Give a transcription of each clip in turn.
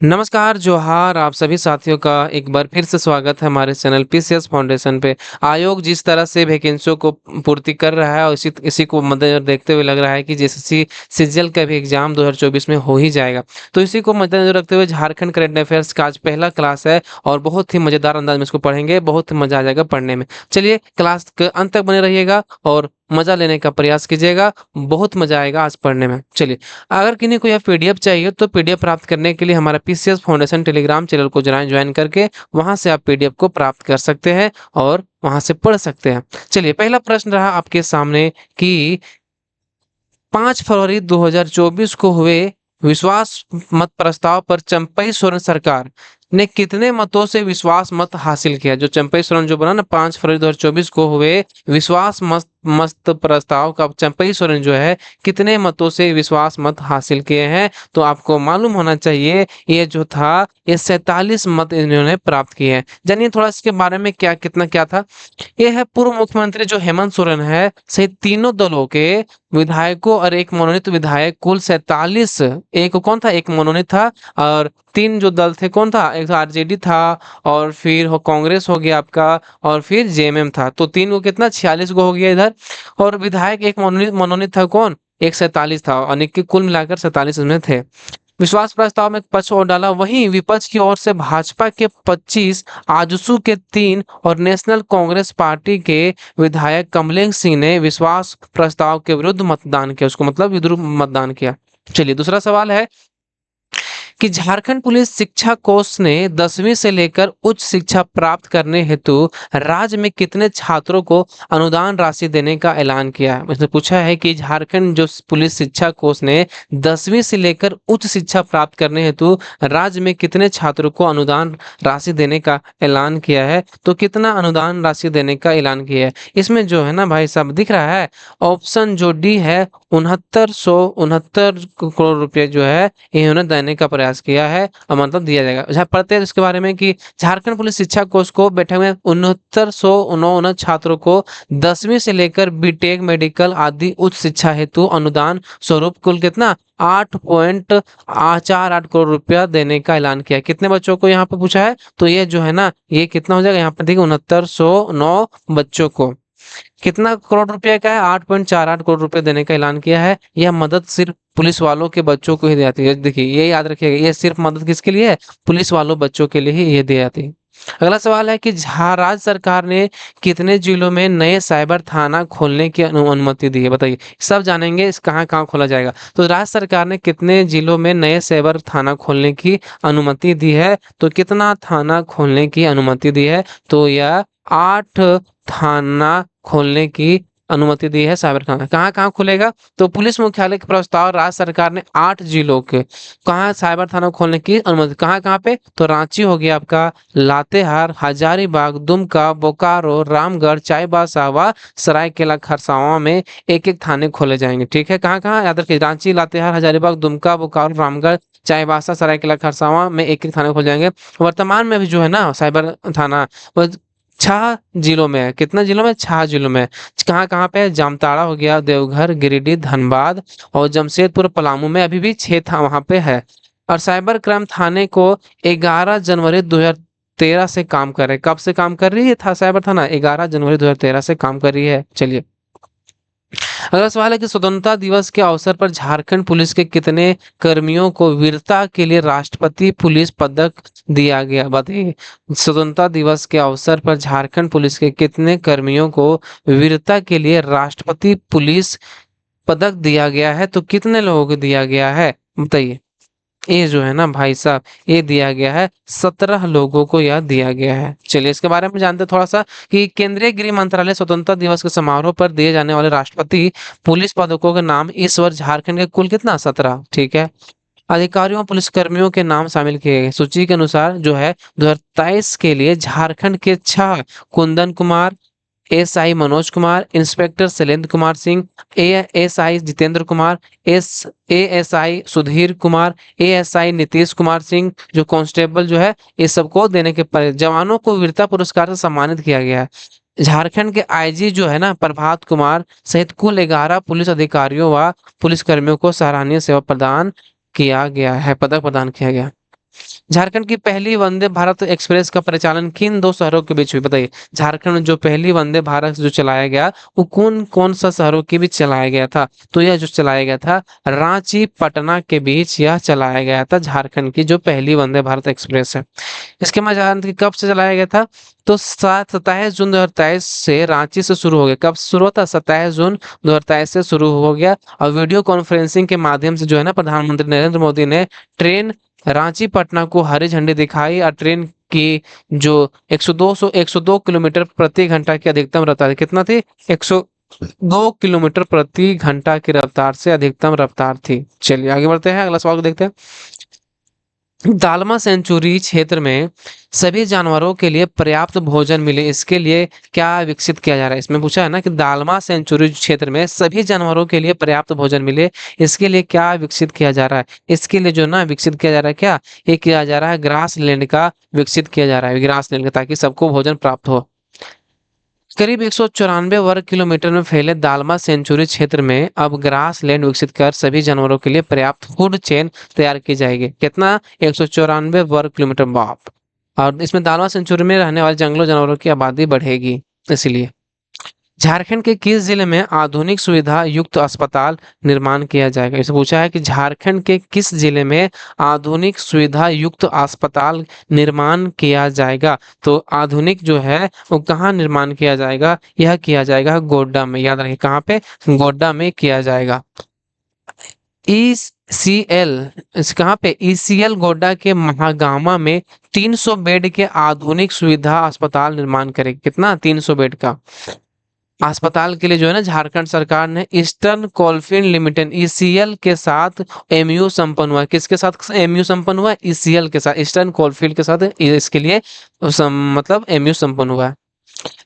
नमस्कार, जोहार आप सभी साथियों का एक बार फिर से स्वागत है हमारे चैनल पीसीएस फाउंडेशन पे। आयोग जिस तरह से वैकेंसियों को पूर्ति कर रहा है और इसी इसी को मद्देनज़र देखते हुए लग रहा है कि जेएसएससी सीजीएल का भी एग्ज़ाम 2024 में हो ही जाएगा। तो इसी को मद्देनज़र रखते हुए झारखंड करंट अफेयर्स का आज पहला क्लास है और बहुत ही मज़ेदार अंदाज में इसको पढ़ेंगे, बहुत मज़ा आ जाएगा पढ़ने में। चलिए क्लास के अंत तक बने रहिएगा और मज़ा लेने का प्रयास कीजिएगा, बहुत मज़ा आएगा आज पढ़ने में। चलिए, अगर किन्हीं को यह पीडीएफ चाहिए तो पीडीएफ प्राप्त करने के लिए हमारा पीसीएस फाउंडेशन टेलीग्राम चैनल को ज्वाइन करके वहां से आप पीडीएफ को प्राप्त कर सकते हैं और वहां से पढ़ सकते हैं। चलिए, पहला प्रश्न रहा आपके सामने कि 5 फरवरी 2024 को हुए विश्वास मत प्रस्ताव पर चंपई सोरेन सरकार ने कितने मतों से विश्वास मत हासिल किया? जो चंपई सोरेन जो बना ना 5 फरवरी 2024 को हुए विश्वास मत मत प्रस्ताव का चंपई सोरेन जो है कितने मतों से विश्वास मत हासिल किए हैं? तो आपको मालूम होना चाहिए ये जो था ये 47 मत इन्होंने प्राप्त किए हैं। जानिए थोड़ा इसके बारे में क्या था। ये है पूर्व मुख्यमंत्री जो हेमंत सोरेन है सहित तीनों दलों के विधायकों और एक मनोनीत विधायक कुल 47। एक कौन था? एक मनोनीत था और 3 जो दल थे कौन था? एक आरजेडी था और फिर हो कांग्रेस हो गया आपका और फिर जेएमएम था। तो 3 को कितना 46 को हो गया इधर और विधायक एक मनोनीत था कौन? एक 47 था और इनके कुल मिलाकर 47 इसमें थे। विश्वास प्रस्ताव में पक्ष वोट डाला, वहीं विपक्ष की ओर से भाजपा के 25, आजसू के 3 और नेशनल कांग्रेस पार्टी के विधायक कमलेश सिंह ने विश्वास प्रस्ताव के विरुद्ध मतदान किया, उसको मतलब विद्रूप मतदान किया। चलिए दूसरा सवाल है कि झारखंड पुलिस शिक्षा कोष ने 10वीं से लेकर उच्च शिक्षा प्राप्त करने हेतु राज्य में कितने छात्रों को अनुदान राशि देने का ऐलान किया है? इसने पूछा है कि झारखंड जो पुलिस शिक्षा कोष ने 10वीं से लेकर उच्च शिक्षा प्राप्त करने हेतु राज्य में कितने छात्रों को अनुदान राशि देने का ऐलान किया है? तो कितना अनुदान राशि देने का ऐलान किया है? इसमें जो है ना भाई साहब दिख रहा है ऑप्शन जो डी है 6969 करोड़ रुपए जो है इन्होंने देने का प्रयास किया है और मतलब दिया जाएगा। जहाँ पढ़ते हैं इसके बारे में कि झारखंड पुलिस शिक्षा कोष को बैठक में 6999 छात्रों को 10वीं से लेकर बीटेक मेडिकल आदि उच्च शिक्षा हेतु अनुदान स्वरूप कुल कितना 8.48 करोड़ रुपया देने का ऐलान किया। कितने बच्चों को यहाँ पे पूछा है? तो ये जो है ना ये कितना हो जाएगा यहाँ पे देखिए 6909 बच्चों को कितना करोड़ रुपए का है? 8.48 करोड़ रुपए देने का ऐलान किया है। यह मदद सिर्फ पुलिस वालों के बच्चों को ही दी जाती है। देखिए ये याद रखिएगा, ये सिर्फ मदद किसके लिए है? पुलिस वालों बच्चों के लिए ही ये दी जाती है। अगला सवाल है कि राज्य सरकार ने कितने जिलों में नए साइबर थाना खोलने की अनुमति दी है? बताइए, सब जानेंगे इस कहाँ कहाँ खोला जाएगा। तो राज्य सरकार ने कितने जिलों में नए साइबर थाना खोलने की अनुमति दी है? तो कितना थाना खोलने की अनुमति दी है? तो यह 8 थाना खोलने की अनुमति दी है। साइबर थाना कहाँ कहाँ खुलेगा? तो पुलिस मुख्यालय के प्रस्ताव राज्य सरकार ने 8 जिलों के कहाँ साइबर थाना खोलने की अनुमति कहाँ कहाँ पे? तो रांची हो गया आपका, लातेहार, हजारीबाग, दुमका, बोकारो, रामगढ़, चाईबासा व सरायकेला खरसावां में एक एक थाने खोले जाएंगे। ठीक है, कहाँ कहाँ याद रखिए, रांची, लातेहार, हजारीबाग, दुमका, बोकारो, रामगढ़, चाईबासा, सरायकेला खरसावां में एक एक थाने खोले जाएंगे। वर्तमान में भी जो है ना साइबर थाना वो 6 जिलों में है। कितना जिलों में? 6 जिलों में। कहाँ कहाँ पे? जामताड़ा हो गया, देवघर, गिरिडीह, धनबाद और जमशेदपुर, पलामू में अभी भी 6 था वहां पे है। और साइबर क्राइम थाने को 11 जनवरी 2013 से काम कर रहे। कब से काम कर रही है था साइबर थाना? 11 जनवरी 2013 से काम कर रही है। चलिए अगला सवाल है कि स्वतंत्रता दिवस के अवसर पर झारखंड पुलिस के कितने कर्मियों को वीरता के लिए राष्ट्रपति पुलिस पदक दिया गया? बताइए, स्वतंत्रता दिवस के अवसर पर झारखंड पुलिस के कितने कर्मियों को वीरता के लिए राष्ट्रपति पुलिस पदक दिया गया है? तो कितने लोगों को दिया गया है बताइए? ये जो है ना भाई साहब ये दिया गया है 17 लोगों को यह दिया गया है। चलिए इसके बारे में जानते हैं थोड़ा सा कि केंद्रीय गृह मंत्रालय स्वतंत्रता दिवस के समारोह पर दिए जाने वाले राष्ट्रपति पुलिस पदकों के नाम इस वर्ष झारखंड के कुल कितना 17। ठीक है, अधिकारियों पुलिस कर्मियों के नाम शामिल किए गए सूची के अनुसार जो है 2023 के लिए झारखंड के 6 Kundan Kumar, SI Manoj Kumar, inspector Shailendra Kumar Singh, ASI Jitendra Kumar, ASI Sudhir Kumar, ASI Nitish Kumar Singh जो कांस्टेबल जो है ये सबको देने के पर जवानों को वीरता पुरस्कार से सम्मानित किया गया है। झारखंड के आईजी जो है ना प्रभात कुमार सहित कुल 11 पुलिस अधिकारियों व पुलिस कर्मियों को सराहनीय सेवा प्रदान किया गया है, पदक प्रदान किया गया। झारखंड की पहली वंदे भारत एक्सप्रेस का परिचालन किन दो शहरों के बीच हुई, बताइए। झारखंड में जो पहली वंदे भारत जो चलाया गया वो कौन कौन सा शहरों के बीच चलाया गया था, तो यह जो चलाया गया था रांची पटना के बीच यह चलाया गया था, झारखंड की जो पहली वंदे भारत एक्सप्रेस है। इसके बाद जानते हैं कि कब से चलाया गया था, तो 27 जून 2023 से रांची से शुरू हो गया। कब शुरू होता, 27 जून 2023 से शुरू हो गया। और वीडियो कॉन्फ्रेंसिंग के माध्यम से जो है ना प्रधानमंत्री नरेंद्र मोदी ने ट्रेन रांची पटना को हरी झंडी दिखाई और ट्रेन की जो 102 किलोमीटर प्रति घंटा की अधिकतम रफ्तार कितना थी, 102 किलोमीटर प्रति घंटा की रफ्तार से अधिकतम रफ्तार थी। चलिए आगे बढ़ते हैं, अगला सवाल को देखते हैं। दालमा सेंचुरी क्षेत्र में सभी जानवरों के लिए पर्याप्त भोजन मिले, इसके लिए क्या विकसित किया जा रहा है। इसमें पूछा है ना कि दालमा सेंचुरी क्षेत्र में सभी जानवरों के लिए पर्याप्त भोजन मिले, इसके लिए क्या विकसित किया जा रहा है। इसके लिए जो ना विकसित किया जा रहा है, क्या ये किया जा रहा है, ग्रास लैंड का विकसित किया जा रहा है, ग्रास लैंड का, ताकि सबको भोजन प्राप्त हो। करीब 194 वर्ग किलोमीटर में फैले दालमा सेंचुरी क्षेत्र में अब ग्रास लैंड विकसित कर सभी जानवरों के लिए पर्याप्त फूड चेन तैयार की जाएगी। कितना, 194 वर्ग किलोमीटर, बाप। और इसमें दालमा सेंचुरी में रहने वाले जंगलों जानवरों की आबादी बढ़ेगी, इसलिए। झारखंड के किस जिले में आधुनिक सुविधा युक्त अस्पताल निर्माण किया जाएगा। इसे पूछा है कि झारखंड के किस जिले में आधुनिक सुविधा युक्त अस्पताल निर्माण किया जाएगा, तो आधुनिक जो है वो कहाँ निर्माण किया जाएगा, यह किया जाएगा गोड्डा में। याद रखिए कहाँ पे, गोड्डा में किया जाएगा। ईसीएल, इस कहाँ पे, ईसीएल गोड्डा के महागामा में 300 बेड के आधुनिक सुविधा अस्पताल निर्माण करेगी। कितना, 300 बेड का अस्पताल के लिए जो है ना झारखंड सरकार ने ईस्टर्न कोलफील्ड लिमिटेड ईसीएल के साथ एमयू संपन्न हुआ है। किसके साथ एमयू संपन्न हुआ है, ईसीएल के साथ, ईस्टर्न कोलफील्ड के साथ इसके लिए मतलब एमयू संपन्न हुआ है।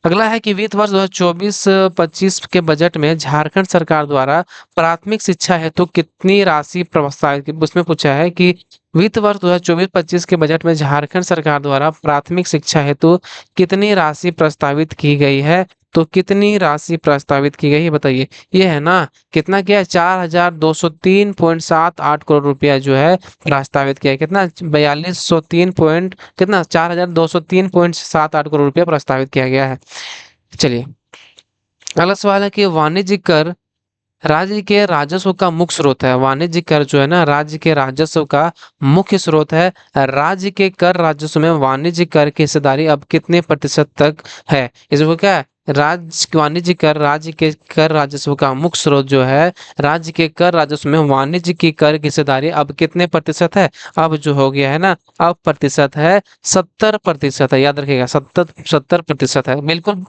अगला है कि वित्त वर्ष 2024-25 के बजट में झारखंड सरकार द्वारा प्राथमिक शिक्षा हेतु कितनी राशि प्रस्तावित की। उसमें पूछा है कि वित्त वर्ष 2024-25 के बजट में झारखंड सरकार द्वारा प्राथमिक शिक्षा हेतु कितनी राशि प्रस्तावित की गई है, तो कितनी राशि प्रस्तावित की गई है, बताइए। ये है ना, कितना किया है, 4203.78 करोड़ रुपया जो है प्रस्तावित किया है। कितना, 4203 पॉइंट कितना, 4203.78 करोड़ रुपया प्रस्तावित किया गया है। चलिए अगला सवाल है कि वाणिज्य कर राज्य के राजस्व का मुख्य स्रोत है। वाणिज्य कर जो है ना राज्य के राजस्व का मुख्य स्रोत है। राज्य के कर राजस्व में वाणिज्य कर की हिस्सेदारी अब कितने प्रतिशत तक है, इसको क्या है, राज्य वाणिज्य कर राज्य के कर राजस्व का मुख्य स्रोत जो है, राज्य के कर राजस्व में वाणिज्य की कर की हिस्सेदारी अब कितने प्रतिशत है, अब जो हो गया है ना, अब प्रतिशत है 70% है। याद रखिएगा 70% है। बिल्कुल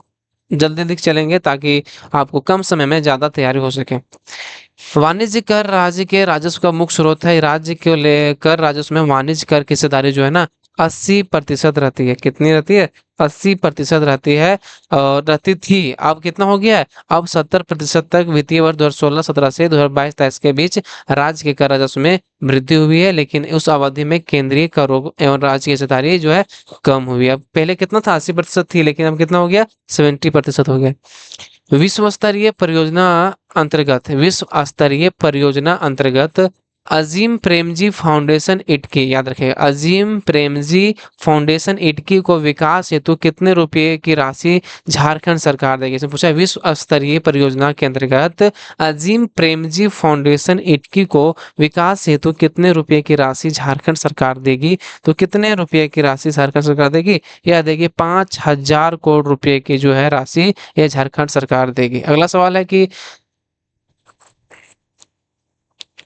जल्दी जल्दी चलेंगे ताकि आपको कम समय में ज्यादा तैयारी हो सके। वाणिज्य कर राज्य के राजस्व का मुख्य स्रोत है। राज्य के लेकर राजस्व में वाणिज्य कर की हिस्सेदारी जो है ना 80% रहती है। कितनी रहती है, 80% रहती है, और रहती थी, अब कितना हो गया है, अब 70% तक वित्तीय वर्ष 2016-17 से 2022-23 के बीच राज्य के कर राजस्व में वृद्धि हुई है, लेकिन उस अवधि में केंद्रीय करों एवं राज्य की हिस्सेदारी जो है कम हुई है। अब पहले कितना था, 80% थी, लेकिन अब कितना हो गया, 70% हो गया। विश्व स्तरीय परियोजना अंतर्गत अजीम प्रेमजी फाउंडेशन इटकी, याद रखिएगा, अजीम प्रेमजी फाउंडेशन इटकी को विकास हेतु कितने रुपए की राशि झारखंड सरकार देगी। इसमें पूछा है विश्व स्तरीय परियोजना के अंतर्गत अजीम प्रेमजी फाउंडेशन इटकी को विकास हेतु कितने रुपए की राशि झारखंड सरकार देगी, तो कितने रुपए की राशि झारखंड सरकार देगी, यह देगी 5000 करोड़ रुपए की जो है राशि यह झारखंड सरकार देगी। अगला सवाल है कि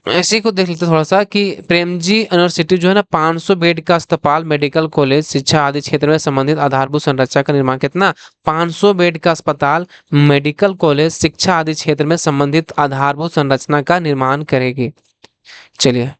इसी को देख लेते हैं थोड़ा सा कि प्रेमजी यूनिवर्सिटी जो है ना 500 बेड का अस्पताल, मेडिकल कॉलेज, शिक्षा आदि क्षेत्र में संबंधित आधारभूत संरचना का निर्माण, कितना, 500 बेड का अस्पताल, मेडिकल कॉलेज, शिक्षा आदि क्षेत्र में संबंधित आधारभूत संरचना का निर्माण करेगी। चलिए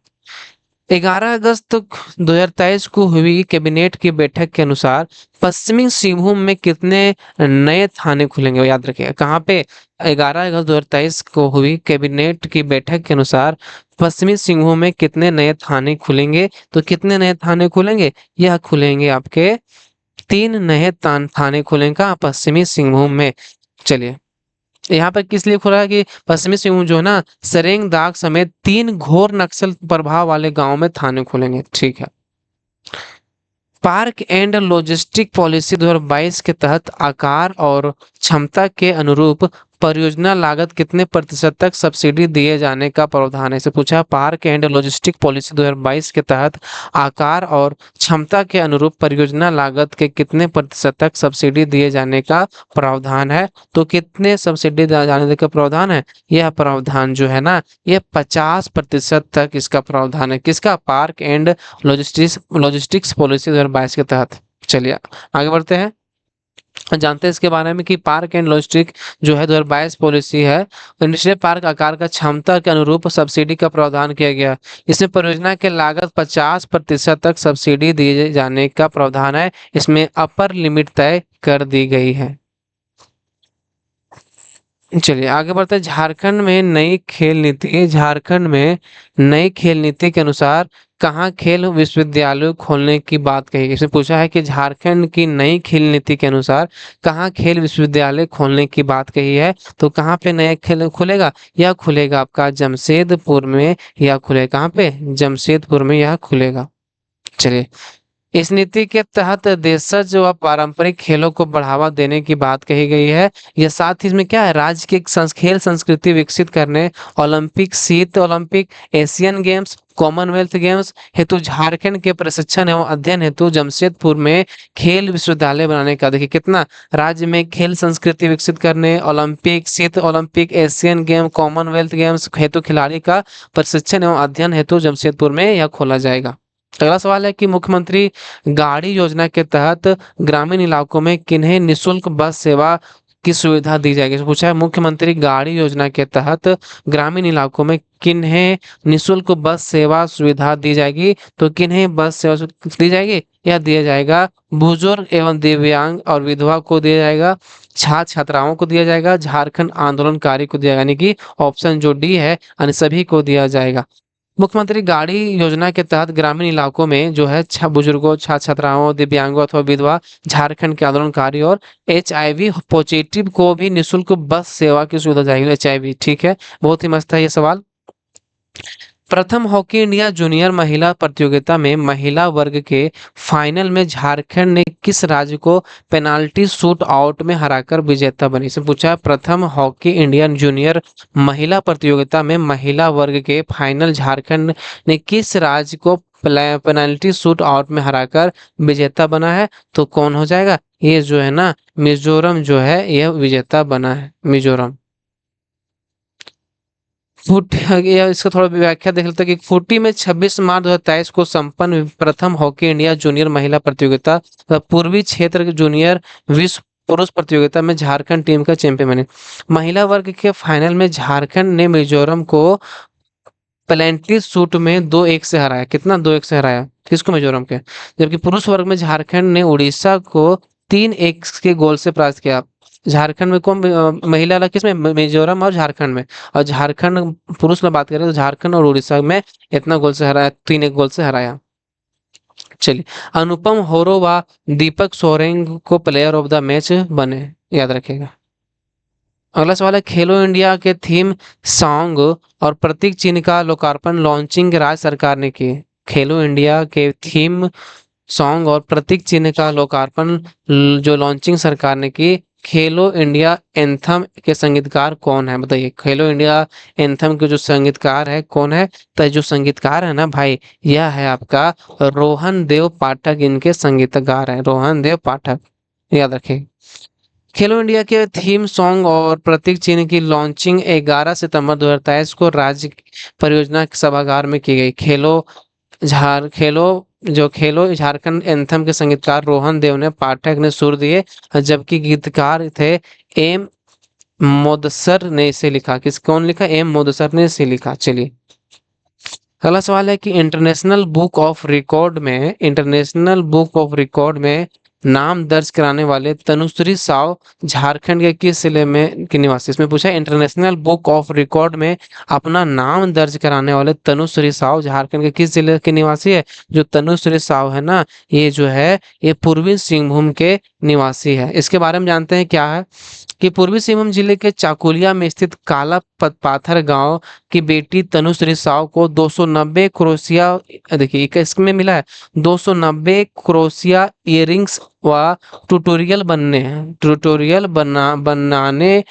11 अगस्त 2023 को हुई कैबिनेट की बैठक के अनुसार पश्चिमी सिंहभूम में कितने नए थाने खुलेंगे, याद रखिएगा कहाँ पे, 11 अगस्त 2023 को हुई कैबिनेट की बैठक के अनुसार पश्चिमी सिंहभूम में कितने नए थाने खुलेंगे, तो कितने नए थाने खुलेंगे, यह खुलेंगे आपके 3 नए थाने खुलेंगे कहाँ, पश्चिमी सिंहभूम में। चलिए यहाँ पर किस लिए खुला है कि पश्चिमी सिंहभूम जो है ना सरेंग दाग समेत 3 घोर नक्सल प्रभाव वाले गांव में थाने खुलेंगे। ठीक है, पार्क एंड लॉजिस्टिक पॉलिसी 2022 के तहत आकार और क्षमता के अनुरूप परियोजना लागत कितने प्रतिशत तक सब्सिडी दिए जाने का प्रावधान है? इसे पूछा पार्क एंड लॉजिस्टिक पॉलिसी 2022 के तहत आकार और क्षमता के अनुरूप परियोजना लागत के कितने प्रतिशत तक सब्सिडी दिए जाने का प्रावधान है? तो कितने सब्सिडी दिए जाने का प्रावधान है? यह प्रावधान जो है ना, ये 50% तक इसका प्रावधान है। किसका? पार्क एंड लॉजिस्टिक्स पॉलिसी 2022 के तहत। चलिए आगे बढ़ते हैं, जानते हैं इसके बारे में कि पार्क एंड लॉजिस्टिक जो है 2022 पॉलिसी है, इंडस्ट्रियल पार्क आकार का क्षमता के अनुरूप सब्सिडी का प्रावधान किया गया। इसमें परियोजना के लागत 50% तक सब्सिडी दिए जाने का प्रावधान है। इसमें अपर लिमिट तय कर दी गई है। चलिए आगे बढ़ते हैं, झारखंड में नई खेल नीति। झारखंड में नई खेल नीति के अनुसार कहाँ खेल विश्वविद्यालय खोलने की बात कही? इसमें पूछा है कि झारखंड की नई खेल नीति के अनुसार कहाँ खेल विश्वविद्यालय खोलने की बात कही है? तो कहाँ पे नया खेल खुलेगा? यह खुलेगा आपका जमशेदपुर में। यह खुलेगा कहाँ पे? जमशेदपुर में यह खुलेगा। चलिए, इस नीति के तहत देशज व पारंपरिक खेलों को बढ़ावा देने की बात कही गई है। यह साथ ही इसमें क्या है, राज्य की एक खेल संस्कृति विकसित करने, ओलंपिक, शीत Olympic, Asian games, Commonwealth games हेतु झारखंड के प्रशिक्षण एवं अध्ययन हेतु जमशेदपुर में खेल विश्वविद्यालय बनाने का। देखिए कितना, राज्य में खेल संस्कृति विकसित करने, ओलंपिक, शीत Olympic, Asian game, Commonwealth games हेतु खिलाड़ी का प्रशिक्षण एवं अध्ययन हेतु जमशेदपुर में यह खोला जाएगा। अगला सवाल है कि मुख्यमंत्री गाड़ी योजना के तहत ग्रामीण इलाकों में किन्हें निशुल्क बस सेवा की सुविधा दी जाएगी? पूछा है मुख्यमंत्री गाड़ी योजना के तहत ग्रामीण इलाकों में किन्हें निशुल्क बस सेवा सुविधा दी जाएगी? तो किन्हें बस सेवा दी जाएगी? यह दिया जाएगा बुजुर्ग एवं दिव्यांग और विधवा को दिया जाएगा, छात्र छात्राओं को दिया जाएगा, झारखंड आंदोलनकारी को दिया, यानी कि ऑप्शन जो डी है अन्य सभी को दिया जाएगा। मुख्यमंत्री गाड़ी योजना के तहत ग्रामीण इलाकों में जो है बुजुर्गों, छात्र छात्राओं, दिव्यांगों अथवा विधवा, झारखंड के आंदोलनकारी और HIV पॉजिटिव को भी निशुल्क बस सेवा की सुविधा जाएगी। HIV, ठीक है, बहुत ही मस्त है ये सवाल। प्रथम हॉकी इंडिया जूनियर महिला प्रतियोगिता में महिला वर्ग के फाइनल में झारखंड ने किस राज्य को पेनाल्टी शूट आउट में हराकर विजेता बनी? इसे पूछा है प्रथम हॉकी इंडियन जूनियर महिला प्रतियोगिता में महिला वर्ग के फाइनल झारखंड ने किस राज्य को पेनाल्टी शूट आउट में हराकर विजेता बना है? तो कौन हो जाएगा? ये जो है ना, मिजोरम जो है यह विजेता बना है, मिजोरम। इसका थोड़ा व्याख्या देख लेते हैं कि फुटी में 26 मार्च 2023 को संपन्न प्रथम हॉकी इंडिया जूनियर महिला प्रतियोगिता पूर्वी क्षेत्र जूनियर विश्व पुरुष प्रतियोगिता में झारखंड टीम का चैंपियन बने। महिला वर्ग के फाइनल में झारखंड ने मिजोरम को पेनल्टी शूट में 2-1 से हराया। कितना? 2-1 से हराया किसको? मिजोरम के। जबकि पुरुष वर्ग में झारखंड ने उड़ीसा को 3-1 के गोल से पराजित किया। झारखंड में कौन महिला वाला किसमें? मिजोरम और झारखंड में। और झारखंड पुरुष में बात करें तो झारखंड और उड़ीसा में इतना गोल से हराया, 3-1 गोल से हराया। चलिए, अनुपम होरो व दीपक सोरेंग को प्लेयर ऑफ द मैच बने, याद रखिएगा। अगला सवाल है, खेलो इंडिया के थीम सॉन्ग और प्रतीक चिन्ह का लोकार्पण लॉन्चिंग राज्य सरकार ने की। खेलो इंडिया के थीम सॉन्ग और प्रतीक चिन्ह का लोकार्पण जो लॉन्चिंग सरकार ने की। खेलो इंडिया एंथम के संगीतकार कौन है? बताइए, खेलो इंडिया एंथम के जो संगीतकार है कौन है? तो जो संगीतकार है ना भाई, यह है आपका रोहन देव पाठक, इनके संगीतकार है रोहन देव पाठक, याद रखें। खेलो इंडिया के थीम सॉन्ग और प्रतीक चिन्ह की लॉन्चिंग 11 सितंबर 2023 को राज्य परियोजना सभागार में की गई। खेलो झारखंड एंथम के संगीतकार रोहन देव ने पाठक ने सुर दिए, जबकि गीतकार थे एम मोदसर ने इसे लिखा। कौन लिखा? एम मोदसर ने इसे लिखा। चलिए, अगला सवाल है कि इंटरनेशनल बुक ऑफ रिकॉर्ड में नाम दर्ज कराने वाले तनुश्री साव झारखंड के किस जिले में के निवासी? इसमें पूछा है इंटरनेशनल बुक ऑफ रिकॉर्ड में अपना नाम दर्ज कराने वाले तनुश्री साव झारखंड के किस जिले के निवासी है? जो तनुश्री साव है ना, ये जो है ये पूर्वी सिंहभूम के निवासी है। इसके बारे में जानते हैं क्या है कि पूर्वी सिंहभूम जिले के चाकुलिया में स्थित काला पाथर गांव की बेटी तनुश्री साव को 290 क्रोशिया, देखिए इसमें मिला है 290 क्रोशिया इयररिंग्स व ट्यूटोरियल बनाने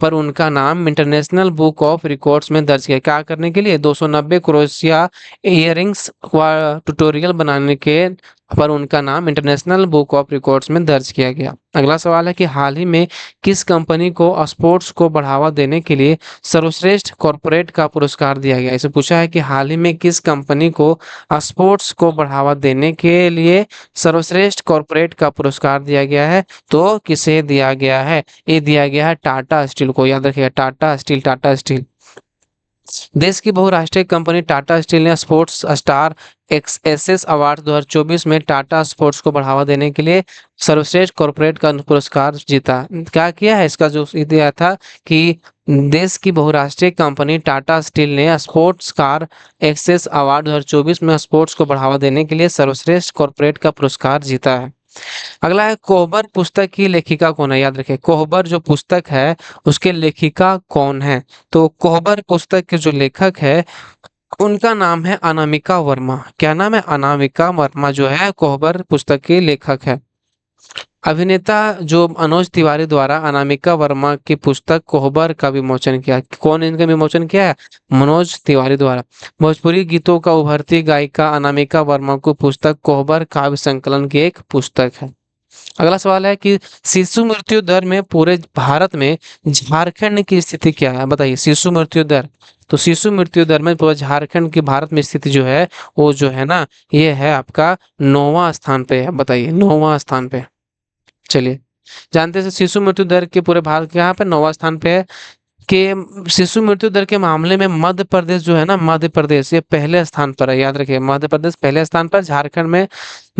पर उनका नाम इंटरनेशनल बुक ऑफ रिकॉर्ड्स में दर्ज किया। क्या करने के लिए? 290 क्रोशिया इयररिंग्स व ट्यूटोरियल बनाने के पर उनका नाम इंटरनेशनल बुक ऑफ रिकॉर्ड्स में दर्ज किया गया। अगला सवाल है कि हाल ही में किस कंपनी को स्पोर्ट्स को बढ़ावा देने के लिए सर्वश्रेष्ठ कॉरपोरेट का पुरस्कार दिया गया? इसे पूछा है कि हाल ही में किस कंपनी को स्पोर्ट्स को बढ़ावा देने के लिए सर्वश्रेष्ठ कॉरपोरेट का पुरस्कार दिया गया है, तो किसे दिया गया है? ये दिया गया है टाटा स्टील को। याद रखिएगा, टाटा स्टील, टाटा स्टील। देश की बहुराष्ट्रीय कंपनी टाटा स्टील ने स्पोर्ट्स स्टार एक्सएसएस अवार्ड 2024 में टाटा स्पोर्ट्स को बढ़ावा देने के लिए सर्वश्रेष्ठ कॉरपोरेट का पुरस्कार जीता। क्या किया है? इसका जो दिया था कि देश की बहुराष्ट्रीय कंपनी टाटा स्टील ने स्पोर्ट्स कार एक्सेस अवार्ड 2024 में स्पोर्ट्स को बढ़ावा देने के लिए सर्वश्रेष्ठ कॉरपोरेट का पुरस्कार जीता है। अगला है कोहबर पुस्तक की लेखिका कौन है? याद रखें, कोहबर जो पुस्तक है उसके लेखिका कौन है? तो कोहबर पुस्तक के जो लेखक है उनका नाम है अनामिका वर्मा। क्या नाम है? अनामिका वर्मा जो है कोहबर पुस्तक के लेखक है। अभिनेता जो मनोज तिवारी द्वारा अनामिका वर्मा की पुस्तक कोहबर का विमोचन किया। कौन इनका विमोचन किया है? मनोज तिवारी द्वारा। भोजपुरी गीतों का उभरती गायिका अनामिका वर्मा को पुस्तक कोहबर काव्य संकलन की एक पुस्तक है। अगला सवाल है कि शिशु मृत्यु दर में पूरे भारत में झारखंड की स्थिति क्या है? बताइए, शिशु मृत्यु दर। तो शिशु मृत्यु दर में पूरा झारखंड की भारत में स्थिति जो है वो जो है ना, ये है आपका 9वां स्थान पे है। बताइए, 9वां स्थान पे। चलिए, जानते हैं शिशु मृत्यु दर के पूरे भारत के यहाँ पे 9वां स्थान पे है। कि शिशु मृत्यु दर के मामले में मध्य प्रदेश जो है ना, मध्य प्रदेश ये पहले स्थान पर है। याद रखिए, मध्य प्रदेश पहले स्थान पर। झारखंड में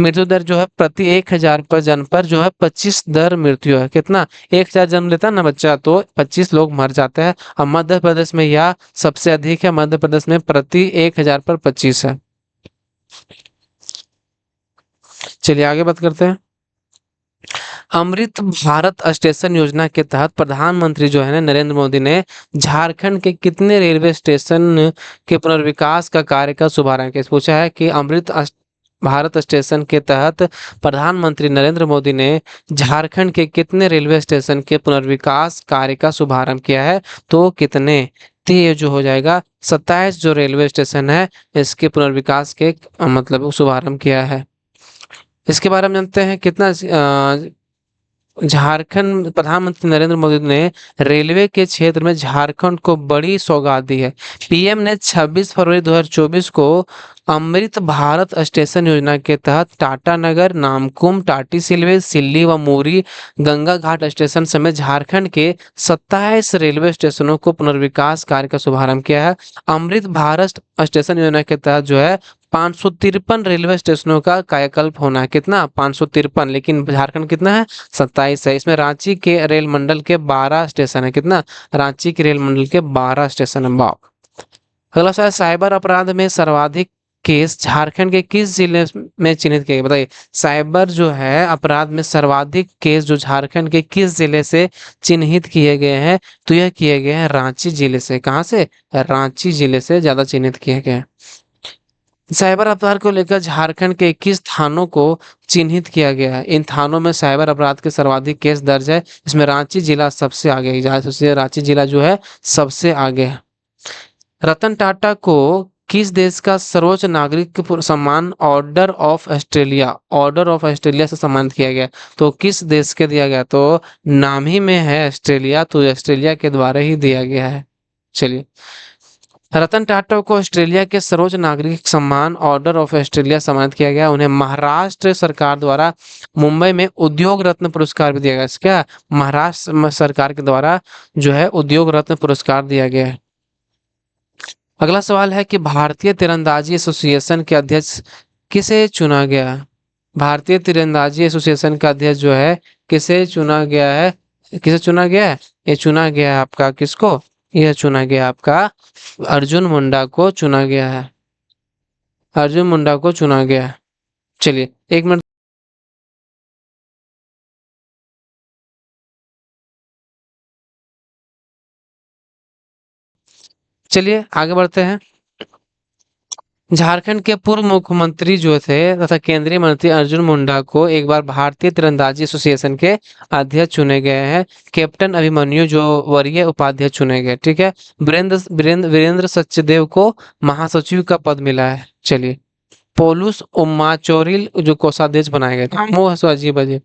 मृत्यु दर जो है प्रति 1,000 पर जन्म पर जो है 25 दर मृत्यु है। कितना? 1,000 जन्म लेता है ना बच्चा तो 25 लोग मर जाते हैं। और मध्य प्रदेश में यह सबसे अधिक है। मध्य प्रदेश में प्रति 1,000 पर 25 है। चलिए आगे बात करते हैं। अमृत भारत स्टेशन योजना के तहत प्रधानमंत्री जो है ना नरेंद्र मोदी ने झारखंड के कितने रेलवे स्टेशन के पुनर्विकास का कार्य का शुभारंभ किया? पूछा है कि भारत स्टेशन के तहत प्रधानमंत्री नरेंद्र मोदी ने झारखंड के कितने रेलवे स्टेशन के पुनर्विकास कार्य का शुभारंभ किया है? तो कितने? तो ये जो हो जाएगा 27 जो रेलवे स्टेशन है इसके पुनर्विकास के मतलब शुभारंभ किया है। इसके बारे में जानते हैं कितना झारखंड प्रधानमंत्री नरेंद्र मोदी ने रेलवे के क्षेत्र में झारखंड को बड़ी सौगात दी है। पीएम ने 26 फरवरी 2024 को अमृत भारत स्टेशन योजना के तहत टाटा नगर, नामकुम, टाटी सिलवे, सिल्ली व मुरी गंगा घाट स्टेशन समेत झारखंड के 27 रेलवे स्टेशनों को पुनर्विकास कार्य का शुभारंभ किया है। अमृत भारत स्टेशन योजना के तहत जो है 553 रेलवे स्टेशनों का कायाकल्प होना है। कितना? 553। लेकिन झारखंड कितना है? 27 है। इसमें रांची के रेल मंडल के 12 स्टेशन है। कितना? रांची के रेल मंडल के 12 स्टेशन है। वाह। अगला सवाल, साइबर अपराध में सर्वाधिक केस झारखंड के किस जिले में चिन्हित किए गए? बताइए, साइबर जो है अपराध में सर्वाधिक केस जो झारखंड के किस जिले से चिन्हित किए गए हैं? तो यह किए गए हैं रांची जिले से। कहाँ से? रांची जिले से ज्यादा चिन्हित किए गए हैं। साइबर अपराध को लेकर झारखंड के 21 थानों को चिन्हित किया गया है। इन थानों में साइबर अपराध के सर्वाधिक केस दर्ज है। इसमें रांची जिला सबसे आगे है। रांची जिला जो है सबसे आगे है। रतन टाटा को किस देश का सर्वोच्च नागरिक सम्मान ऑर्डर ऑफ ऑस्ट्रेलिया से सम्मानित किया गया? तो किस देश के दिया गया? तो नाम ही में है ऑस्ट्रेलिया, तो ऑस्ट्रेलिया के द्वारा ही दिया गया है। चलिए, रतन टाटा को ऑस्ट्रेलिया के सर्वोच्च नागरिक सम्मान ऑर्डर ऑफ ऑस्ट्रेलिया सम्मानित किया गया। उन्हें महाराष्ट्र सरकार द्वारा मुंबई में उद्योग रत्न पुरस्कार भी दिया गया। क्या? महाराष्ट्र सरकार के द्वारा जो है उद्योग रत्न पुरस्कार दिया गया है। अगला सवाल है कि भारतीय तीरंदाजी एसोसिएशन के अध्यक्ष किसे चुना गया? भारतीय तीरंदाजी एसोसिएशन का अध्यक्ष जो है किसे चुना गया है? किसे चुना गया है? ये चुना गया है आपका किसको? यह चुना गया आपका अर्जुन मुंडा को चुना गया है। अर्जुन मुंडा को चुना गया है। चलिए 1 मिनट। चलिए आगे बढ़ते हैं। झारखंड के पूर्व मुख्यमंत्री जो थे तथा केंद्रीय मंत्री अर्जुन मुंडा को एक बार भारतीय तीरंदाजी एसोसिएशन के अध्यक्ष चुने गए हैं। कैप्टन अभिमन्यु जो वरीय उपाध्यक्ष चुने गए। ठीक है। वीरेंद्र सचदेव को महासचिव का पद मिला है। चलिए। पोलूस उम्माचोरिल जो कोषाध्यक्ष बनाए गए थे। वो हंसो अजीब अजीब।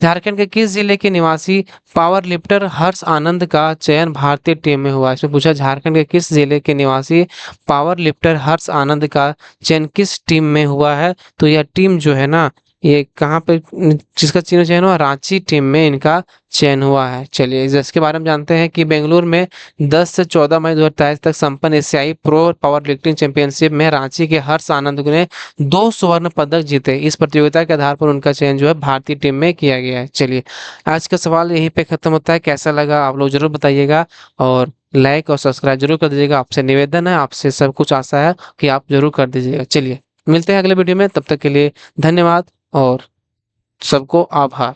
झारखंड के किस जिले के निवासी पावर लिफ्टर हर्ष आनंद का चयन भारतीय टीम में हुआ? इसमें पूछा झारखंड के किस जिले के निवासी पावर लिफ्टर हर्ष आनंद का चयन किस टीम में हुआ है? तो यह टीम जो है ना, ये कहाँ पे जिसका चयन हुआ, रांची टीम में इनका चयन हुआ है। चलिए इसके बारे में जानते हैं कि बेंगलुरु में 10 से 14 मई 2023 तक संपन्न एशियाई प्रो पावर लिफ्टिंग चैंपियनशिप में रांची के हर्ष आनंद ने 2 स्वर्ण पदक जीते। इस प्रतियोगिता के आधार पर उनका चयन जो है भारतीय टीम में किया गया है। चलिए आज का सवाल यहीं पे खत्म होता है। कैसा लगा आप लोग जरूर बताइएगा और लाइक और सब्सक्राइब जरूर कर दीजिएगा। आपसे निवेदन है, आपसे सब कुछ आशा है कि आप जरूर कर दीजिएगा। चलिए मिलते हैं अगले वीडियो में, तब तक के लिए धन्यवाद और सबको आभार।